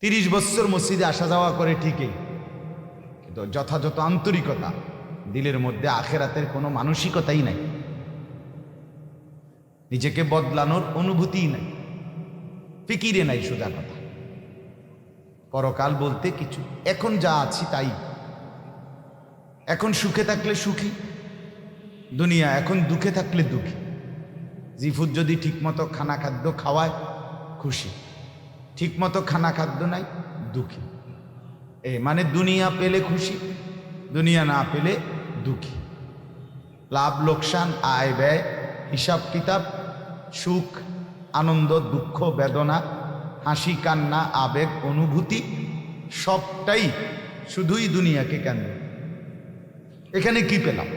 30 বছর মসজিদে আসা যাওয়া করে ঠিকই, কিন্তু যথাযথ আন্তরিকতা দিলের মধ্যে আখেরাতের কোনো মানসিকতাই নাই, নিজেকে বদলানোর অনুভূতিই নাই, ফিকিরে নাই। সোজা কথা, পরকাল বলতে কিছু, এখন যা আছি তাই। এখন সুখে থাকলে সুখী দুনিয়া, এখন দুঃখে থাকলে দুঃখী। জিফুত যদি ঠিকমতো খানা খাদ্য খাওয়ায় খুশি, ঠিকমতো খানা খাদ্য নাই দুঃখী। মানে দুনিয়া পেলে খুশি, দুনিয়া না পেলে দুঃখী। লাভ লোকসান, আয় ব্যয়, হিসাব কিতাব, সুখ আনন্দ, দুঃখ বেদনা, হাসি কান্না, আবেগ অনুভূতি, সবটাই শুধুই দুনিয়াকে কেন্দ্র। এখানে কি পেলাম,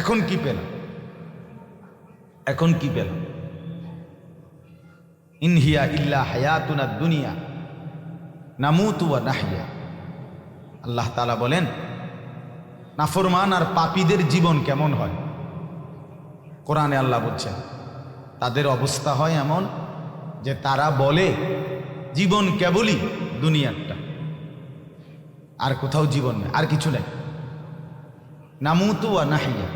এখন কি পেলাম, এখন কি পেলাম? ইনহিয়া ইল্লা হায়াতুনা দুনিয়া নামুতু ওয়া নাহইয়া। আল্লাহ তাআলা বলেন, নাফরমান আর পাপীদের জীবন কেমন হয়? কোরআনে আল্লাহ বলছেন তাদের অবস্থা হয় এমন যে তারা বলে জীবন কেবলই দুনিয়ারটা, আর কোথাও জীবন নেই, আর কিছু নেই। নামুতু ওয়া নাহইয়া,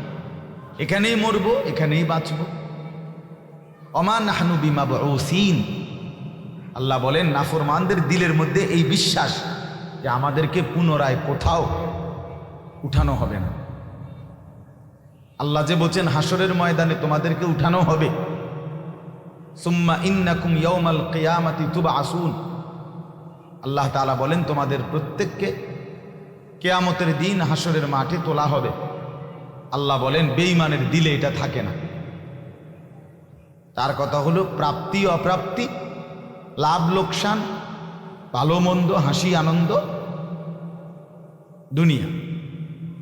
এখানেই মরবো, এখানেই বাঁচবো। ওমা নাহনু বিমাবউসিন। আল্লাহ বলেন নাফরমানদের দিলের মধ্যে এই বিশ্বাস যে আমাদেরকে পুনরায় কোথাও উঠানো হবে না। আল্লাহ যে বলছেন হাসরের ময়দানে তোমাদেরকে উঠানো হবে, সুম্মা ইন্নাকুম ইয়াউমাল কিয়ামাতি তুবআসুন। আল্লাহ তাআলা বলেন তোমাদের প্রত্যেককে কিয়ামতের দিন হাসরের মাঠে তোলা হবে। আল্লাহ বলেন বেঈমানের দিলে এটা থাকে না। তার কথা হলো প্রাপ্তি অপ্রাপ্তি, লাভ লোকসান, ভালো মন্দ, হাসি আনন্দ, দুনিয়া।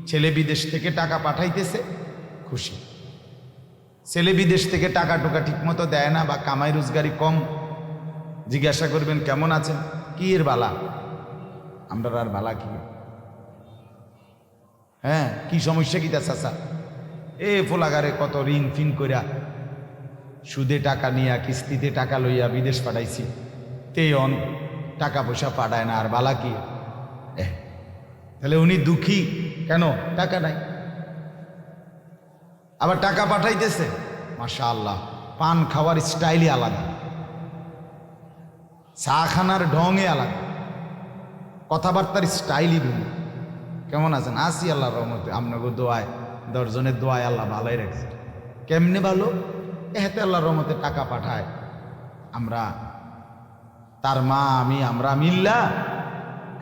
ছেলে বিদেশ থেকে টাকা পাঠাইতেছে খুশি, ছেলে বিদেশ থেকে টাকা টোকা ঠিক মতো দেয় না বা কামাই রোজগারি কম, জিজ্ঞাসা করবেন কেমন আছেন, কি এর বালা? আমরা আর বালা কি? হ্যাঁ, কি সমস্যা কি তা চাচা? ফোলাগারে কত ঋণ ফিন কইরা সুদে টাকা নিয়া কিস্তিতে টাকা লইয়া বিদেশ পাঠাইছি, টাকা পয়সা পাঠায় না, আর বালা কি? তাহলে উনি দুঃখী কেন? টাকা নাই। আবার টাকা পাঠাইতেছে, মাশাআল্লাহ, পান খাওয়ার স্টাইলই আলাদা, চা খানার ঢঙে আলাদা, কথাবার্তার স্টাইলই ভিন্ন। কেমন আছেন? আসি আল্লাহর রহমতে, আপনাকে দোয়ায়, 10 জনের দোয়ায় আল্লাহ ভালোই রাখছে। কেমনে ভালো? এতে আল্লাহর রহমতে টাকা পাঠায়, আমরা তার মা আমরা মিল্লা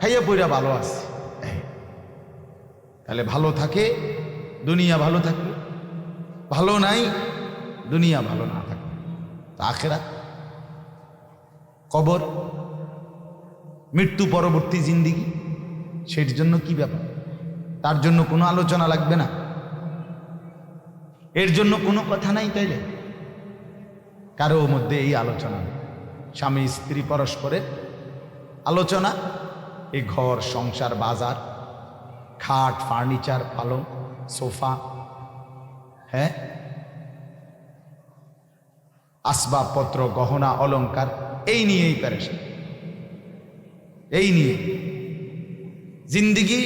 খাইয়া পইরা ভালো আছি। তাহলে ভালো থাকে দুনিয়া, ভালো থাকবে, ভালো নাই দুনিয়া, ভালো না থাকবে তো আখিরাত, কবর, মৃত্যু পরবর্তী জিন্দিগি, সেটির জন্য কি ব্যাপার? তার জন্য কোনো আলোচনা লাগবে না, এর জন্য কোনো কথা নাই। তাইলে কারো মধ্যে এই আলোচনা, স্বামী স্ত্রী পরস্পরের আলোচনা, এই ঘর সংসার বাজার, খাট ফার্নিচার পালং সোফা, হ্যাঁ, আসবাবপত্র গহনা অলংকার, এই নিয়েই পেরেশান, এই নিয়ে জিন্দিগি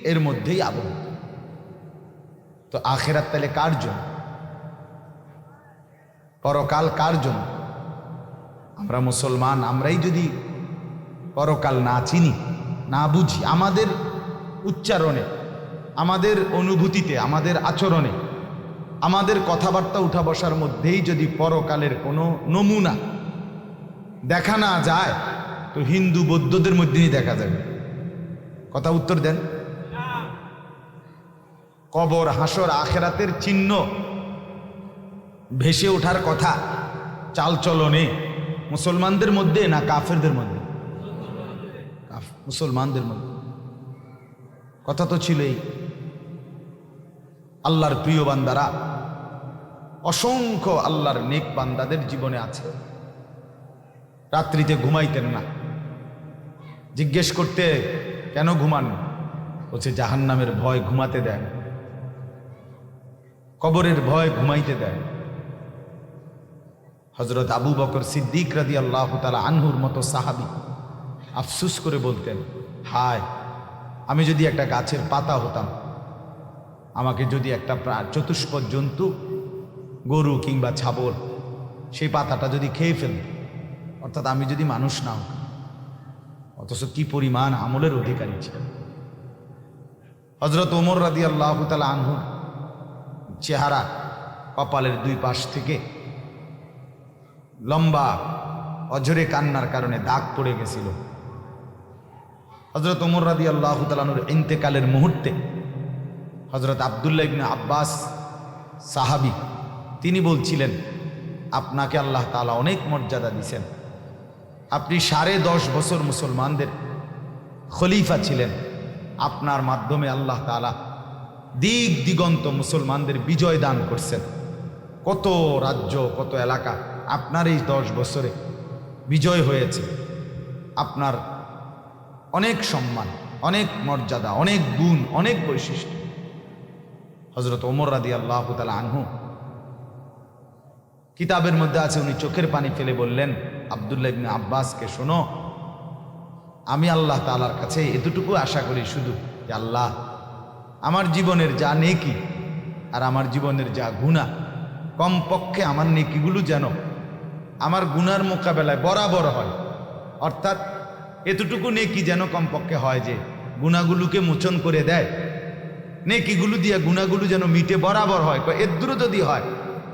এর মধ্যেই আবদ্ধ। তো আখিরাত তাহলে কার জন্য? পরকাল কার জন্য? আমরা মুসলমান, আমরাই যদি পরকাল না চিনি, না বুঝি, আমাদের উচ্চারণে, আমাদের অনুভূতিতে, আমাদের আচরণে, আমাদের কথাবার্তা উঠা বসার মধ্যেই যদি পরকালের কোনো নমুনা দেখা না যায়, তো হিন্দু বৌদ্ধদের মধ্যেই দেখা যাবে। কথা উত্তর দেন। কবর হাসর আখেরাতের চিহ্ন ভেসে ওঠার কথা চালচলনে মুসলমানদের মধ্যে না কাফেরদের মধ্যে? মুসলমানদের মধ্যে। কথা তো ছিলই। আল্লাহর প্রিয় বান্দারা, অসংখ্য আল্লাহর নেক বান্দাদের জীবনে আছে রাত্রিতে ঘুমাইতেন না। জিজ্ঞেস করতে কেন ঘুমান? বলছে জাহান্নামের ভয় ঘুমাতে দেয়, কবরের ভয় ঘুমাইতে দেয়। হযরত আবু বকর সিদ্দিক রাদিয়াল্লাহু তাআলা আনহুর মতো সাহাবী আফসুস করে বলতেন, হায় আমি যদি একটা গাছের পাতা হতাম, আমাকে যদি একটা চতুষ্পদ জন্তু, গরু কিংবা ছাগল, সেই পাতাটা যদি খেয়ে ফেলত, অর্থাৎ আমি যদি মানুষ না হতাম। অথচ কি পরিমাণ আমলের অধিকারী ছিলেন। হযরত ওমর রাদিয়াল্লাহু তাআলা আনহুর চেহারা, কপালের দুই পাশ থেকে লম্বা অঝরে কান্নার কারণে দাগ পড়ে গেছিল। হযরত ওমর রাদিয়াল্লাহু তাআলা আনহুর ইন্তেকালের মুহূর্তে হযরত আব্দুল্লাহ ইবনে আব্বাস সাহাবী, তিনি বলছিলেন, আপনাকে আল্লাহ তাআলা অনেক মর্যাদা দিয়েছেন, আপনি 10.5 বছর মুসলমানদের খলিফা ছিলেন, আপনার মাধ্যমে আল্লাহ তাআলা দিক দিগন্ত মুসলমানদের বিজয় দান করছেন। কত রাজ্য, কত এলাকা আপনার এই 10 বছরে বিজয় হয়েছে। আপনার অনেক সম্মান, অনেক মর্যাদা, অনেক গুণ, অনেক বৈশিষ্ট্য। হযরত ওমর রাদিয়াল্লাহু তাআলা আনহু, কিতাবের মধ্যে আছে, উনি চোখের পানি ফেলে বললেন আব্দুল্লাহ ইবনে আব্বাসকে, শোনো, আমি আল্লাহ তাআলার কাছে এতটুকু আশা করি শুধু যে আল্লাহ আমার জীবনের যা নেকি আর আমার জীবনের যা গুনাহ, কমপক্ষে আমার নেকিগুলো যেন আমার গুনার মোকাবেলায় বরাবর হয়। অর্থাৎ এতটুকু নেকি যেন কমপক্ষে হয় যে গুনাহগুলোকে মোচন করে দেয়, নেকিগুলো দিয়ে গুনাহগুলো যেন মিটে বরাবর হয়। এদ্দুর যদি হয়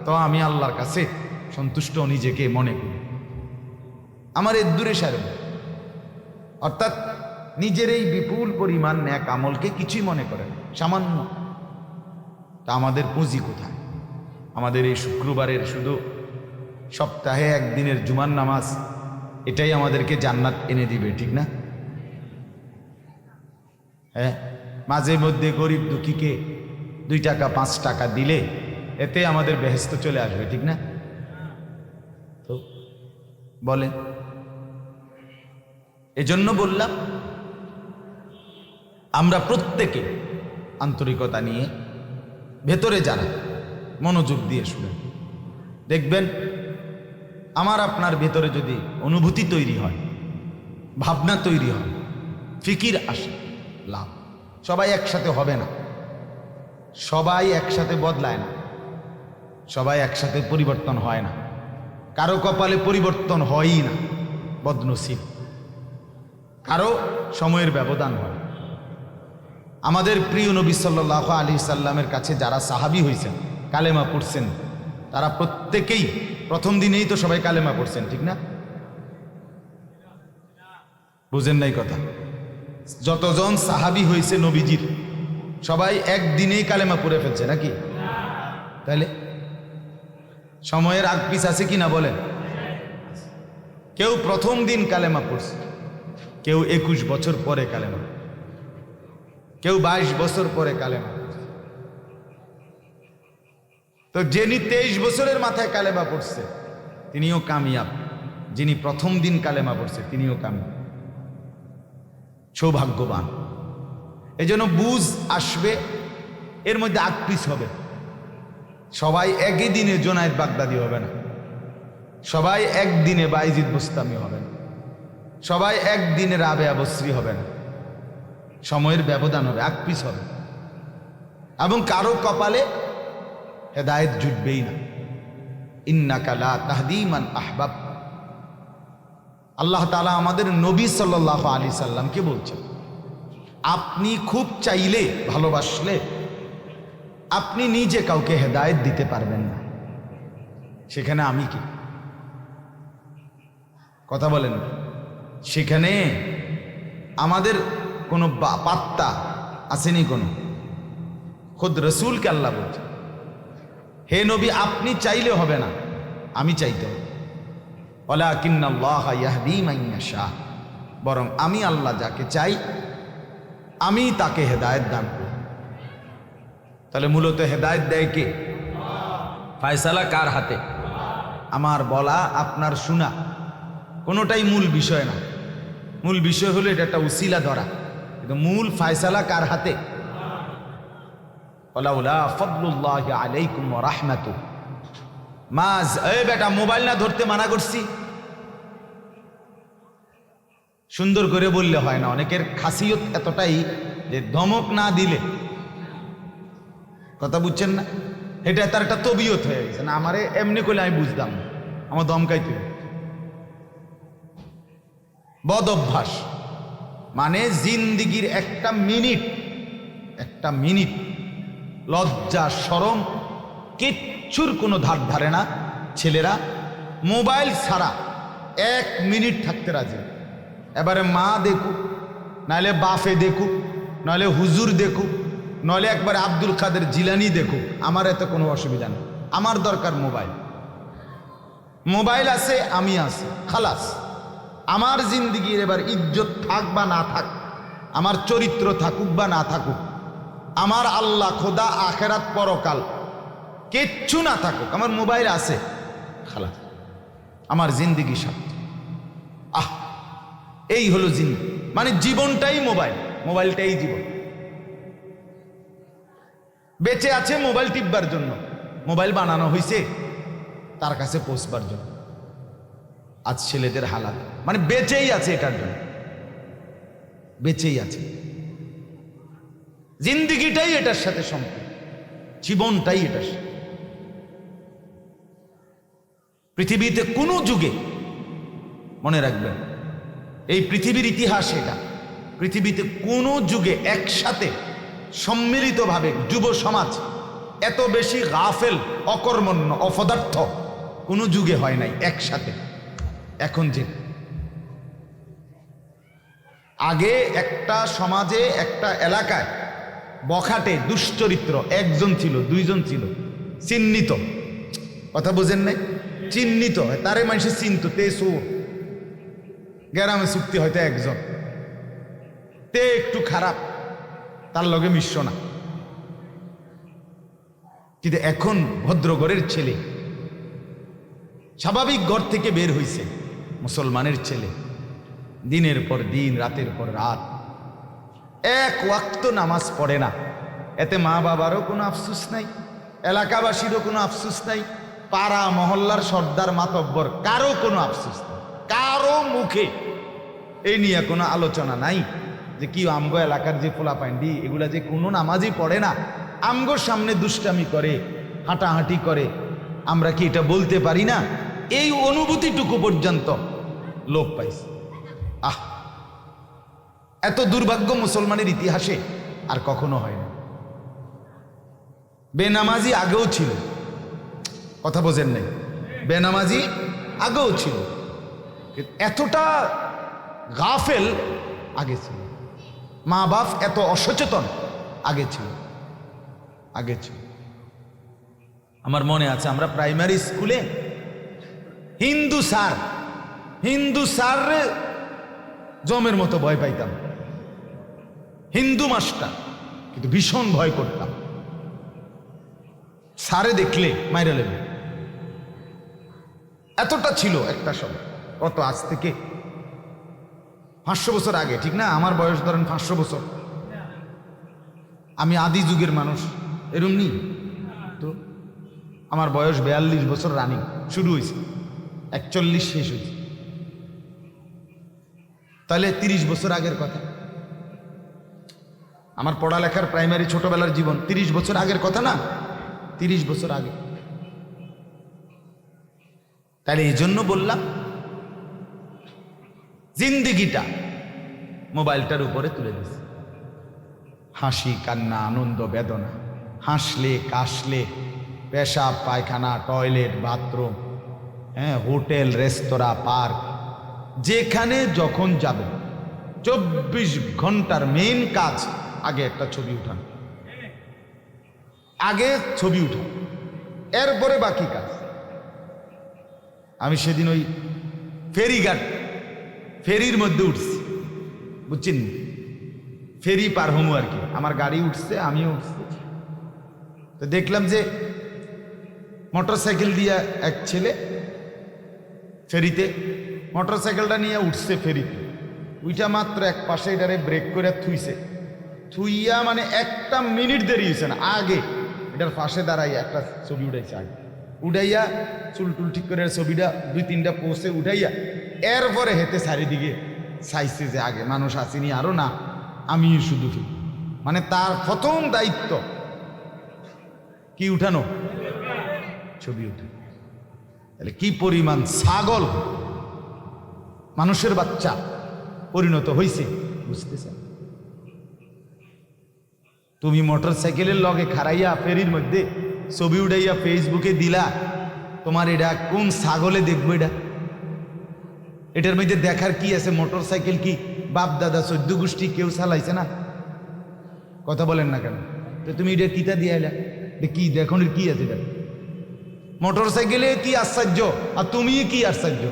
তো আমি আল্লাহর কাছে সন্তুষ্ট নিজেকে মনে করি, আমার এদ্দুরে সারে। অর্থাৎ নিজের এই বিপুল পরিমাণ নেক আমলকে কিছুই মনে করেন, সামান্য। তা আমাদের পুঁজি কোথায়? আমাদের এই শুক্রবারের শুধু সপ্তাহে একদিনের জুমার নামাজ, এটাই আমাদেরকে জান্নাত এনে দিবে, ঠিক না? হ্যাঁ, মাঝে মধ্যে গরিব দুঃখীকে 2 টাকা 5 টাকা দিলে এতে আমাদের বেহেশত চলে আসবে, ঠিক না? তো বলে, এজন্য বললাম আমরা প্রত্যেকে আন্তরিকতা নিয়ে ভেতরে যারা মনোযোগ দিয়ে শুনেন, দেখবেন আমার আপনার ভেতরে যদি অনুভূতি তৈরি হয়, ভাবনা তৈরি হয়, ফিকির আসে, লাভ। সবাই একসাথে হবে না, সবাই একসাথে বদলায় না, সবাই একসাথে পরিবর্তন হয় না, কারো কপালে পরিবর্তন হয়ই না, বদনসিব। কারো সময়ের ব্যবধান হয়। আমাদের প্রিয় নবী সাল্লাল্লাহু আলাইহি সাল্লামের কাছে যারা সাহাবী হয়েছেন, কালেমা পড়ছেন, তারা প্রত্যেকেই প্রথম দিনেই তো সবাই কালেমা পড়ছেন, ঠিক না? বুঝেন নাই কথা? যতজন সাহাবী হয়েছে নবীজির, সবাই একদিনেই কালেমা পড়ে ফেলছে নাকি? তাহলে সময়ের আগ পিছ আছে কি না বলেন? কেউ প্রথম দিন কালেমা পড়ছে, কেউ 21 বছর পরে কালেমা, কেউ 22 বছর পরে কালেমা। তো যিনি 23 বছরের মাথায় কালেমা পড়ছে তিনিও কামিয়াব, যিনি প্রথম দিন কালেমা পড়ছে তিনিও কামিয়াব, সৌভাগ্যবান। এই জন্য বুঝ আসবে, এর মধ্যে আকপিস হবে। সবাই একই দিনে জোনায়েদ বাগদাদি হবে না, সবাই একদিনে বাইজিদ বুস্তামি হবে না, সবাই একদিনে রাবেয়া বসরি হবে না, সময়ের ব্যবধান হবে, আকপিস হবে। এবং কারো কপালে হেদায়েত জুটবেই না। ইন্নাকা লা তাহদি মান আহবাব। আল্লাহ তাআলা আমাদের নবী সাল্লাল্লাহু আলাইহি সাল্লামকে বলছেন, আপনি খুব চাইলে, ভালোবাসলে আপনি নিজে কাউকে হেদায়েত দিতে পারবেন না, সেখানে আমি কি? কথা বলেন। সেখানে আমাদের কোনো পাত্তা আসেনি কোনো। খুদ রসুলকে আল্লাহ বলছে, হে নবী আপনি চাইলে হবে না, আমি চাইতে হবে। ওয়ালাকিন্নাল্লাহ ইয়াহদি মান ইয়াশা, বরং আমি আল্লাহ যাকে চাই আমি তাকে হেদায়েত দান করি। তাহলে মূলত হেদায়েত দেয় কে? ফয়সালা কার হাতে? আমার বলা আপনার শোনা কোনোটাই মূল বিষয় না। মূল বিষয় হলো এটা একটা উসিলা ধরা, কিন্তু মূল ফয়সালা কার হাতে? ওয়ালাউলা ফাদলুল্লাহি আলাইকুম ওয়া রাহমাতুহু এই বেটা মোবাইল না ধরতে মানা করছি, সুন্দর করে বললে হয় না, অনেকের খাসিয়ত এতটাই যে ধমক না দিলে, কথা বুঝছেন না, এটা তার একটা তবিয়ত হয়ে গেছে। না আমারে এমনি করলে আমি বুঝতাম না, আমার দমকাইতে বদ অভ্যাস। মানে জিন্দিগির একটা মিনিট লজ্জা শরম কিচ্ছুর কোনো ধার ধারে না। ছেলেরা মোবাইল ছাড়া 1 মিনিট থাকতে রাজি। এবারে মা দেখুক, নাহলে বাফে দেখুক, নাহলে হুজুর দেখুক, নইলে একবারে আব্দুল কাদের জিলানি দেখুক, আমার এতে কোনো অসুবিধা নেই। আমার দরকার মোবাইল আছে, আমি আছি, খালাস। আমার জিন্দিগির এবার ইজ্জত থাক বা না থাক, আমার চরিত্র থাকুক বা না থাকুক, আমার আল্লাহ খোদা আখেরাত পরকাল কিচ্ছু না থাকুক, আমার মোবাইল আছে, খালাস, আমার জিন্দিগি সাথে। এই হলো জিন্দিগি, মানে জীবনটাই মোবাইলটাই জীবন। বেঁচে আছে মোবাইল টিপবার জন্য, মোবাইল বানানো হয়েছে তার কাছে পৌঁছবার জন্য। আজ ছেলেদের হালাত মানে বেঁচেই আছে, এটার জন্য বেঁচেই আছে। জিন্দিগিটাই এটার সাথে সম্পর্ক, জীবনটাই এটার সাথে। পৃথিবীতে কোনো যুগে, মনে রাখবেন এই পৃথিবীর ইতিহাস এটা, পৃথিবীতে কোনো যুগে একসাথে সম্মিলিতভাবে যুব সমাজ এত বেশি গাফেল, অকর্মণ্য, অপদার্থ কোনো যুগে হয় নাই একসাথে। এখন যে আগে একটা সমাজে, একটা এলাকায় বখাটে দুশ্চরিত্র একজন ছিল, দুইজন ছিল, চিহ্নিত, কথা বুঝেন নাই, চিহ্নিত, তারে মানুষের চিনত, তে সুর গ্রামে চুক্তি হয়তো একজন, তে একটু খারাপ, তার লগে মিশ্র না। কিন্তু এখন ভদ্রঘরের ছেলে, স্বাভাবিক ঘর থেকে বের হইছে মুসলমানের ছেলে, দিনের পর দিন, রাতের পর রাত এক ওয়াক্ত নামাজ পড়ে না। এতে মা বাবারও কোনো আফসোস নাই, এলাকাবাসীরও কোনো আফসোস নাই, পাড়া মহল্লার সর্দার মাতব্বর কারো কোনো আফসোস নাই, কারো মুখে এই নিয়ে কোনো আলোচনা নাই যে কি আমগো এলাকার যে পোলাপাইন্ডি এগুলা যে কোনো নামাজই পড়ে না, আমগোর সামনে দুষ্টামি করে, হাঁটাহাঁটি করে, আমরা কি এটা বলতে পারি না? এই অনুভূতিটুকু পর্যন্ত লোক পাইছে। এত দুর্ভাগ্য মুসলমানের ইতিহাসে আর কখনো হয় না। বেনামাজি আগেও ছিল, কথা বোঝেন নাই, বেনামাজি আগেও ছিল, এতটা গাফেল আগে ছিল, মা বাপ এত অসচেতন আগে ছিল। আমার মনে আছে আমরা প্রাইমারি স্কুলে হিন্দু স্যার জমের মতো ভয় পাইতাম, হিন্দু মাস্টার, কিন্তু ভীষণ ভয় করতাম। স্যারে দেখলে মাইরা লেবে, এতটা ছিল একটা সময়। কত আজ থেকে 500 বছর আগে, ঠিক না? আমার বয়স ধরেন 500 বছর, আমি আদি যুগের মানুষ, এরম নি তো। আমার বয়স 42 বছর রানিং, শুরু হয়েছে 41 শেষ হয়েছে, তাহলে 30 বছর আগের কথা। আমার পড়ালেখার প্রাইমারি ছোটবেলার জীবন 30 বছর আগের কথা না, 30 বছর আগে। তাহলে এই জন্য বললাম জিন্দিগিটা মোবাইলটার উপরে তুলে দিছে। হাসি কান্না আনন্দ বেদনা, হাসলে কাশলে, পেশাব পায়খানা, টয়লেট বাথরুম, হোটেল রেস্তোরাঁ পার্ক, যেখানে যখন যাবে 24 ঘন্টার মেইন কাজ আগে একটা ছবি উঠানো, এরপরে বাকি কাজ। আমি সেদিন ওই ফেরির মধ্যে উঠছি, বুঝছেন, ফেরি পার হমু আর কি, আমার গাড়ি উঠছে, আমিও উঠছি, তো দেখলাম যে মোটরসাইকেল দিয়ে এক ছেলে ফেরিতে মোটরসাইকেলটা নিয়ে উঠছে ফেরিতে, উইটা মাত্র এক পাশে এটারে ব্রেক করে থুইয়া মানে 1 মিনিট দেরি হয়েছে না, আগে এটার পাশে দাঁড়াইয়া একটা ছবি উঠাইছে, আগে উঠাইয়া চুল টুল ঠিক করে ছবিটা 2-3টা পোস্টে উঠাইয়া এরপরে হেতে চারিদিকে চাইছে যে আগে মানুষ আসেনি আরো না, আমি শুধু মানে তার প্রথম দায়িত্ব কি উঠানো, ছবি উঠে। তাহলে কি পরিমাণ ছাগল মানুষের বাচ্চা পরিণত হয়েছে বুঝতেছেন? তুমি মোটর সাইকেলের লগে খাড়াইয়া ফেরির মধ্যে ছবি উঠাইয়া ফেসবুকে দিলা, তোমার এটা কোন ছাগলে দেখবো? এটার মধ্যে দেখার কি আছে? মোটর সাইকেল কি বাপ দাদা 14 গোষ্ঠী কেউ চালাইছে না? কথা বলেন না কেন? তো তুমি এটা কিতা দিয়ে এলা, কি দেখুন কি আছে? এটা মোটর সাইকেলে কি আশ্চর্য, আর তুমি কি আশ্চর্য?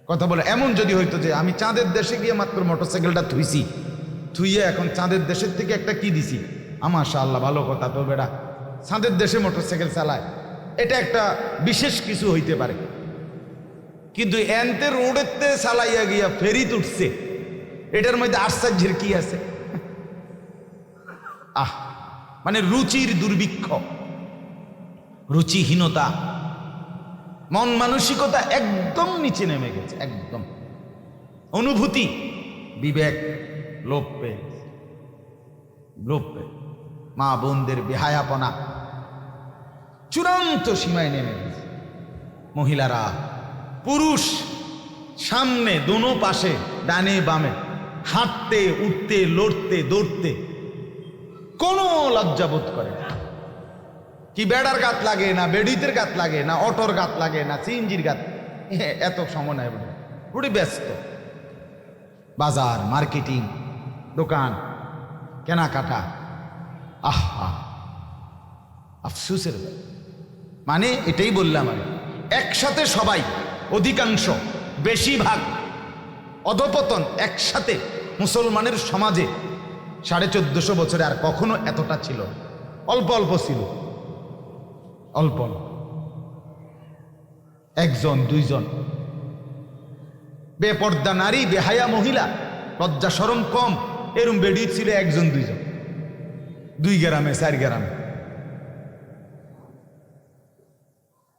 কথা বলে এমন যদি হইতো যে আমি চাঁদের দেশে গিয়ে মাত্র মোটর সাইকেলটা থুইয়ে এখন চাঁদের দেশের থেকে একটা কি দিছি, মাশাআল্লাহ ভালো কথা, তো বেটা চাঁদের দেশে মোটর সাইকেল চালায়, এটা একটা বিশেষ কিছু হইতে পারে। কিন্তু এনতে রোডেতে চালাইয়া গিয়া ফেরি উঠছে, এটার মধ্যে আশ্চর্যের কি আছে? মানে রুচির দুর্ভিক্ষ, রুচিহীনতা, মন মানসিকতা একদম নিচে নেমে গেছে, একদম অনুভূতি বিবেক লোপ পেয়ে, মা বোনদের বেহায়াপনা চূড়ান্ত সীমায় নেমে গেছে। মহিলারা পুরুষ সামনে দোনো পাশে ডানে বামে হাঁটতে উঠতে লড়তে দৌড়তে কোনো লজ্জাবোধ করে না। কি বেড়ার গাত লাগে না, বেডিতের গাত লাগে না, অটোর গাত লাগে না, সিএনজির গাত, এত সময় নাই, পুরো ব্যস্ত। বাজার, মার্কেটিং, দোকান, কেনাকাটা, আফসোসের মানে এটাই বললাম আমি, একসাথে সবাই, অধিকাংশ, বেশিরভাগ অধপতন একসাথে মুসলমানের সমাজে 1450 বছরে আর কখনো এতটা ছিল, অল্প অল্প ছিল, অল্প একজন দুইজন বেপর্দা নারী, বেহায়া মহিলা, লজ্জা শরম কম, এরম বেডি ছিল একজন দুইজন, 2 গ্রামে 4 গ্রামে।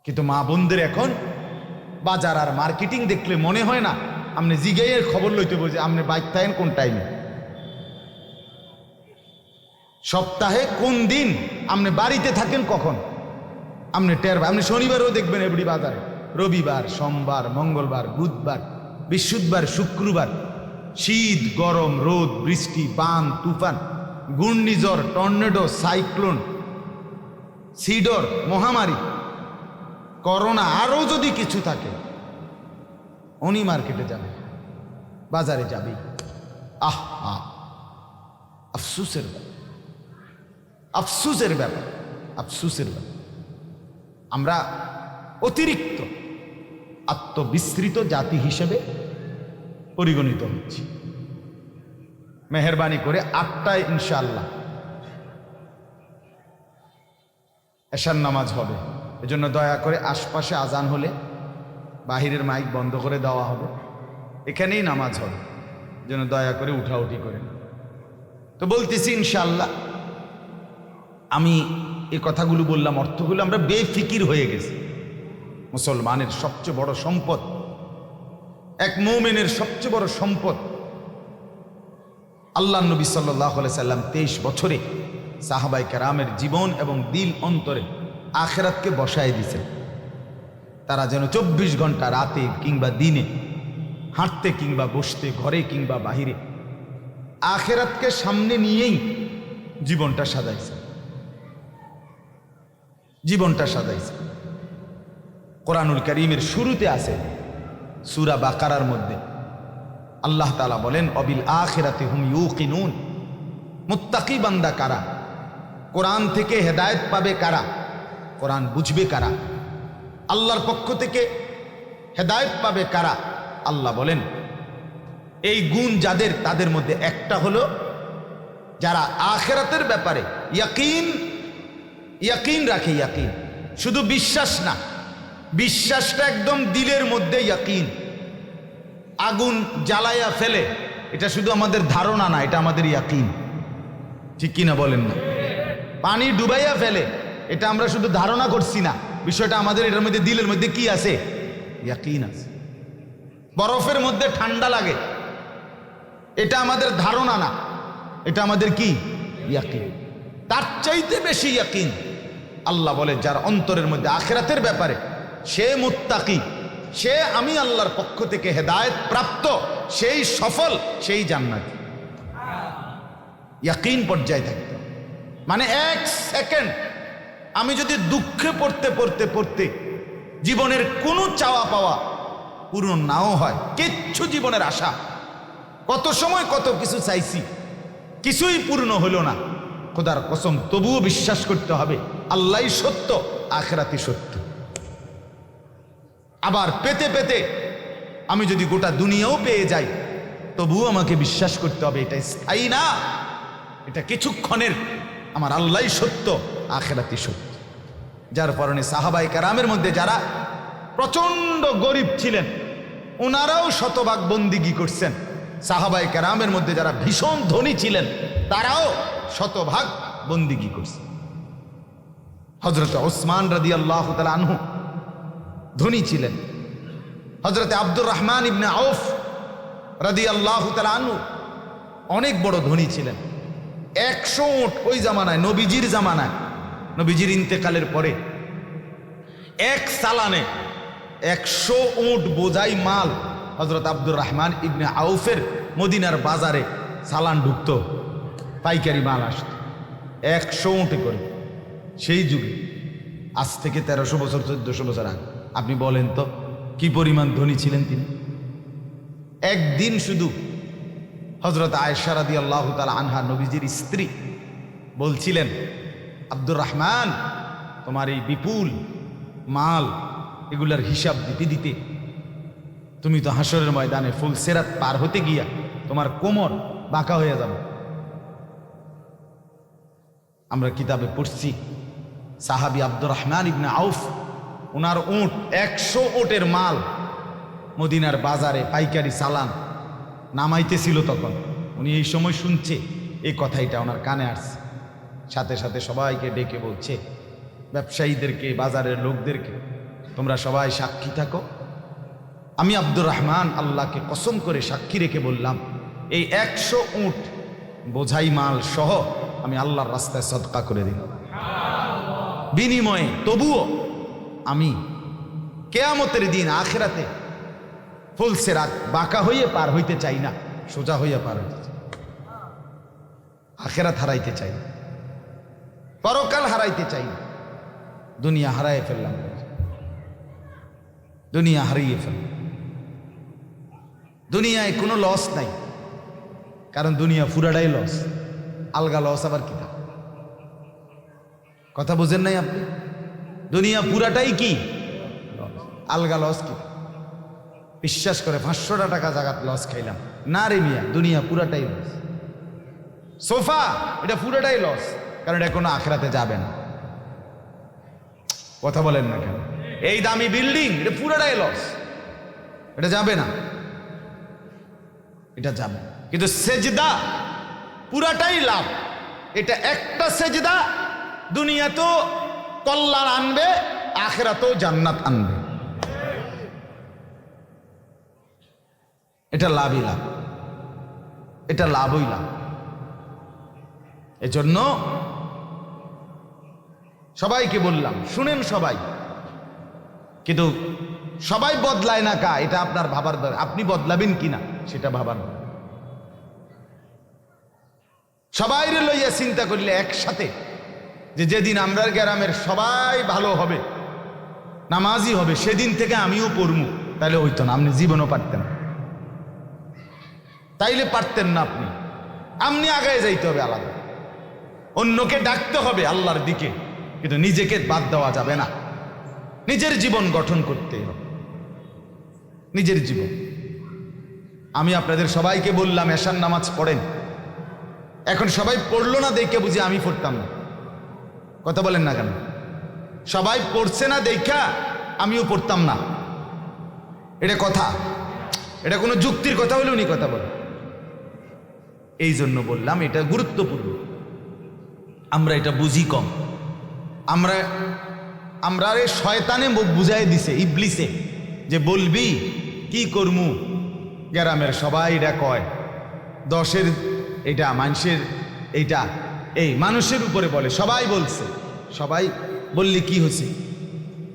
কিন্তু মা বোনদের এখন বাজার আর মার্কেটিং দেখলে মনে হয় না আপনি জিগাইয়ের খবর লইতে বলছে আপনি বাইক থাকেন কোন টাইমে, সপ্তাহে কোন দিন আপনি বাড়িতে থাকেন কখন, আপনি আপনি শনিবারও দেখবেন এবারে বাজারে, রবিবার, সোমবার, মঙ্গলবার, বুধবার, বৃহস্পতিবার, শুক্রবার, শীত, গরম, রোদ, বৃষ্টি, বান, তুফান, ঘূর্ণিঝড়, টর্নেডো, সাইক্লোন, সিডর, মহামারী, করোনা, আরো যদি কিছু থাকে, উনি মার্কেটে যাবে, বাজারে যাবে। আফসুসের ব্যাপার, আফসুসের ব্যাপার, আফসুসের ব্যাপার। আমরা অতিরিক্ত আত্মবিস্তৃত জাতি হিসেবে পরিগণিত হচ্ছি। মেহেরবানি করে 8টায় ইনশাআল্লাহ এশার নামাজ হবে, এজন্য দয়া করে আশপাশে আজান হলে বাহিরের মাইক বন্ধ করে দেওয়া হবে, এখানেই নামাজ হবে, এজন্য দয়া করে উঠাউঠি করেন। তো বলতেছি ইনশাআল্লাহ, আমি এই কথাগুলো বললাম, অর্থগুলো আমরা বেফিকির হয়ে গেছি। মুসলমানের সবচেয়ে বড় সম্পদ, এক মুমিনের সবচেয়ে বড় সম্পদ, আল্লাহ নবী সাল্লাল্লাহু আলাইহি সাল্লাম 23 বছরে সাহাবায়ে কেরামের জীবন এবং দিল অন্তরে আখিরাতকে বসায় দিয়েছেন। তারা যেন 24 ঘন্টা রাতে কিংবা দিনে, হাঁটতে কিংবা বসতে, ঘরে কিংবা বাহিরে, আখিরাতকে সামনে নিয়েই জীবনটা সাজাইছে, জীবনটা সাজাইছে। কোরআনুল কারীমের শুরুতে আছে সূরা বাকারার মধ্যে আল্লাহ তাআলা বলেন, অবিল আখিরাতি হুম ইউকিনুন, মুত্তাকি বান্দা কারা, কোরআন থেকে হেদায়েত পাবে কারা, কোরআন বুঝবে কারা, আল্লাহর পক্ষ থেকে হেদায়েত পাবে কারা। আল্লাহ বলেন এই গুণ যাদের, তাদের মধ্যে একটা হলো যারা আখিরাতের ব্যাপারে ইয়াকিন রাখে। ইয়াকিন শুধু বিশ্বাস না, বিশ্বাসটা একদম দিলের মধ্যে ইয়াকিন। আগুন জ্বালাইয়া ফেলে, এটা শুধু আমাদের ধারণা না, এটা আমাদের ইয়াকিন, ঠিক কিনা বলেন না? পানি ডুবাইয়া ফেলে, এটা আমরা শুধু ধারণা করছি না, বিষয়টা আমাদের এটার মধ্যে দিলের মধ্যে কি আছে? ইয়াকিন আছে। বরফের মধ্যে ঠান্ডা লাগে, এটা আমাদের ধারণা না, এটা আমাদের কি ইয়াকিন। তার চাইতে বেশি ইয়াকিন আল্লাহ বলে যার অন্তরের মধ্যে আখিরাতের ব্যাপারে, সে মুত্তাকি, সে আমি আল্লাহর পক্ষ থেকে হেদায়েত প্রাপ্ত, সেই সফল, সেই জান্নাতি। ইয়াকিন পর্যায়ে থাকতে মানে এক সেকেন্ড আমি যদি দুঃখে পড়তে পড়তে পড়তে জীবনের কোনো চাওয়া পাওয়া পূর্ণ নাও হয়, কিচ্ছু জীবনের আশা, কত সময় কত কিছু চাইছি, কিছুই পূর্ণ হলো না, খোদার কসম তবুও বিশ্বাস করতে হবে আল্লাহই সত্য, আখিরাতই সত্য। আবার পেতে পেতে আমি যদি গোটা দুনিয়াও পেয়ে যাই, তবুও আমাকে বিশ্বাস করতে হবে এটা স্থায়ী না, এটা কিছুক্ষণের, আমার আল্লাহই সত্য, আখিরাতই সত্য। যার কারণে সাহাবায়ে কেরামের মধ্যে যারা প্রচন্ড গরিব ছিলেন, ওনারাও শতভাগ বন্দিগি করছেন। সাহাবায়ে কেরামের মধ্যে যারা ভীষণ ধনী ছিলেন, তারাও শতভাগ বন্দিগি করছেন। হযরত ওসমান রাদিয়াল্লাহু তাআলা আনহু ধনী ছিলেন। হযরত আব্দুর রহমান ইবনে আউফ রাদিয়াল্লাহু তাআলা আনহু অনেক বড় ধনী ছিলেন। 100 উট ওই জামানায়, নবীজির জামানায়, নবীজির ইন্তেকালের পরে এক সালানে 100 উট বোঝাই মাল হযরত আব্দুর রহমান ইবনে আউফের মদিনার বাজারে সালান ঢুকত, পাইকারি মাল আসত 100 উটে করে। সেই যুগে, আজ থেকে 1300 বছর 1400 বছর আগে, আপনি বলেন তো কি পরিমাণ ধনী ছিলেন তিনি। একদিন শুধু হযরত আয়েশা রাদিয়াল্লাহু তাআলা আনহা, নবীজির স্ত্রী, বলছিলেন, আব্দুর রহমান, তোমার এই বিপুল মাল, এগুলার হিসাব দিতে দিতে তুমি তো হাসরের ময়দানে ফুলসিরাত পার হতে গিয়া তোমার কোমর বাঁকা হয়ে যাবে। আমরা কিতাবে পড়ছি সাহাবী আব্দুর রহমান ইবনে আউফ, ওনার উট 100 উটের মাল মদিনার বাজারে পাইকারি চালান নামাইতেছিল। তখন উনি এই সময় শুনছে, এই কথাইটা ওনার কানে আসছে, সাথে সাথে সবাইকে ডেকে বলছে, ব্যবসায়ীদেরকে, বাজারের লোকদেরকে, তোমরা সবাই সাক্ষী থাকো, আমি আব্দুর রহমান আল্লাহকে কসম করে সাক্ষী রেখে বললাম, এই 100 উট বোঝাই মাল সহ আমি আল্লাহর রাস্তায় সদকা করে দিলাম, বিনিময়ে তবুও আমি কিয়ামতের দিন আখিরাতে ফুলসিরাত বাঁকা হইয়ে পার হইতে চাই না, সোজা হইয়া পার হইতে চাই। আখিরাত হারাইতে চাই না, পরকাল হারাইতে চাই না। দুনিয়া হারাইয়ে ফেললাম, দুনিয়া হারিয়ে ফেললাম। দুনিয়ায় কোনো লস নাই, কারণ দুনিয়া পুরাটাই লস। আলগা লস আবার কি? কথা বুঝেন নাই আপনি? দুনিয়া পুরাটাই কি আলগা লস কি? বিশ্বাস করে 500 টাকা জাগাত লস খাইলাম না রে মিয়া, দুনিয়া পুরাটাই লস। সোফা এটা পুরাটাই লস, কারণ এটা কোনো আখিরাতে যাবে না। কথা বলেন না কেন? এই দামি বিল্ডিং এটা পুরাটাই লস, এটা যাবে না, এটা যাবে। কিন্তু সেজদা পুরাটাই লাভ। এটা একটা সেজদা দুনিয়াতেও কল্যাণ আনবে, আখিরাতেও জান্নাত আনবে। এটা লাভই লাভ, এটা লাভই লাভ। এজন্য সবাইকে বললাম, শুনেন সবাই, কিন্তু সবাই বদলায় না কা, এটা আপনার ভাবার দরকার। আপনি বদলাবেন কিনা সেটা ভাবার দরকার। সবাই লইয়া চিন্তা করলে একসাথে, যে যেদিন আমরার গ্রামের সবাই ভালো হবে, নামাজি হবে, সেদিন থেকে আমিও পড়মু, তাহলে হইতো না। আপনি জীবনও পারতেন, তাইলে পারতেন না। আপনি আগায় যাইতে হবে আলাদা, অন্যকে ডাকতে হবে আল্লাহর দিকে, কিন্তু নিজেকে বাদ দেওয়া যাবে না। নিজের জীবন গঠন করতে হবে, নিজের জীবন। আমি আপনাদের সবাইকে বললাম এশার নামাজ পড়েন, এখন সবাই পড়লো না দেখে বুঝি আমি পড়তাম না। কথা বলেন না কেন? সবাই পড়ছে না দেখা আমিও পড়তাম না, এটা কথা, এটা কোনো যুক্তির কথা হলে উনি কথা বলেন। এই জন্য বললাম এটা গুরুত্বপূর্ণ। আমরা এটা বুঝি কম। আমরা শয়তানে বুঝাই দিছে, ইবলিসে, যে বলবি কি করমু, গ্রামের সবাই এটা কয়, 10-এর এটা মানুষের, এইটা এই মানুষের উপরে বলে, সবাই বলছে, সবাই বললে কি হয়েছে,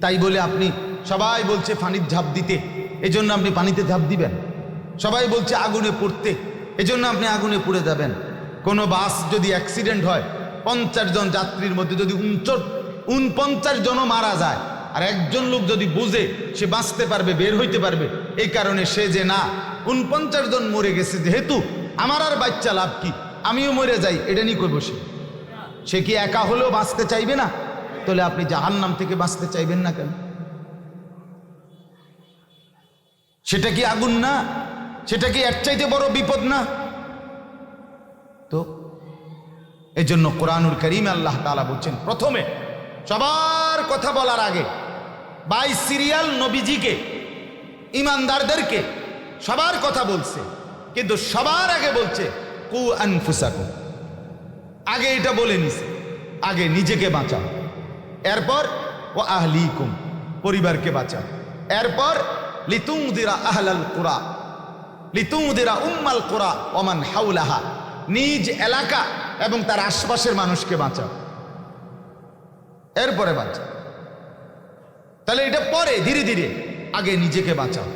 তাই বলে আপনি, সবাই বলছে পানির ঝাঁপ দিতে, এজন্য আপনি পানিতে ঝাঁপ দিবেন, সবাই বলছে আগুনে পড়তে, এজন্য আপনি আগুনে পুড়ে যাবেন। কোনো বাস যদি অ্যাক্সিডেন্ট হয়, 50 জন যাত্রীর মধ্যে যদি 49 জনও মারা যায়, আর একজন লোক যদি বুঝে সে বাঁচতে পারবে, বের হইতে পারবে, এই কারণে সে যে না 49 জন মরে গেছে, যেহেতু আমার আর বাচ্চা লাভ কি, আমিও মরে যাই, এটা নিয়ে কই বসে, সে কি একা হলেও বাঁচতে চাইবে না? তাহলে আপনি জাহান্নাম থেকে বাঁচতে চাইবেন না কেন? সেটা কি আগুন না? সেটা কি এর চাইতে বড় বিপদ না? তো এজন্য কোরআনুল কারীমে আল্লাহ তাআলা বলছেন, প্রথমে সবার কথা বলার আগে বাই সিরিয়াল নবীজিকে, ইমানদারদেরকে সবার কথা বলছে, কিন্তু সবার আগে বলছে কু আনফুসাকুম, আগে এটা বলে নিছে, আগে নিজেকে বাঁচাও, এরপর ও আহলিকুম, পরিবারকে বাঁচাও, এরপর লিতুনদিরা আহলাল কুরা, লিতুনদিরা উম্মাল কুরা ওমান হাওলাহা, নিজ এলাকা এবং তার আশপাশের মানুষকে বাঁচাও, এরপরে বাঁচাও। তাহলে এটা পরে ধীরে ধীরে, আগে নিজেকে বাঁচাও,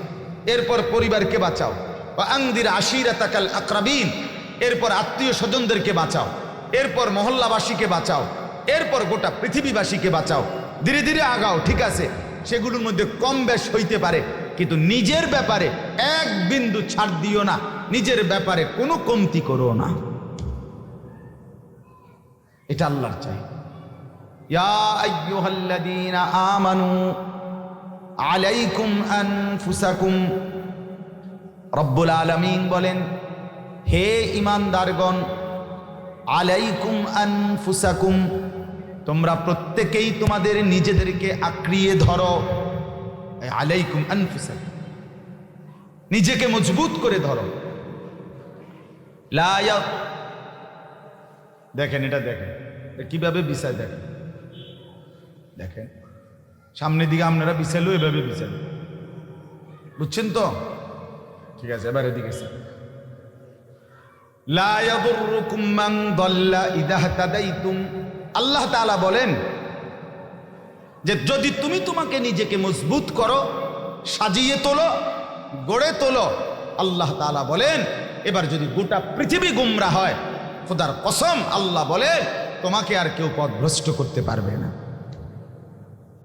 এরপর পরিবারকে বাঁচাও, ওয়া আনদির আশিরাতাকাল আকরাবিন, এরপর আত্মীয় স্বজনদেরকে বাঁচাও, এরপর মহল্লাবাসীকে বাঁচাও, এরপর গোটা পৃথিবীবাসীকে বাঁচাও। ধীরে ধীরে আগাও, ঠিক আছে, সেগুলোর মধ্যে কম বেশ হইতে পারে, কিন্তু নিজের ব্যাপারে এক বিন্দু ছাড় দিও না, নিজের ব্যাপারে কোনো কমতি করো না, এটা আল্লাহর চাই। ইয়া আইয়ুহাল্লাযীনা আমানু আলাইকুম আনফুসাকুম, রব্বুল আলামিন বলেন, হে ঈমানদারগণ, আলাইকুম আনফুসাকুম, তোমরা প্রত্যেকেই তোমাদের নিজেদেরকে আঁকড়িয়ে ধরো, আলাইকুম আনফুসাকুম, নিজেকে মজবুত করে ধরো। দেখেন, এটা দেখেন কিভাবে বিছায়, দেখেন দেখেন, সামনের দিকে আপনারা বিছালো, এভাবে বিছালো, বুঝছেন তো? ঠিক আছে, এবার এদিকে লা ইয়াদুররুকুম মান দাল্লা ইযা ইহতাদাইতুম, আল্লাহ তাআলা বলেন যে যদি তুমি তোমাকে নিজেকে মজবুত করো, সাজিয়ে তোলো, গড়ে তোলো, আল্লাহ তাআলা বলেন এবার যদি গোটা পৃথিবী গুমরা হয়, খোদার কসম আল্লাহ বলেন তোমাকে আর কেউ পথভ্রষ্ট করতে পারবে না।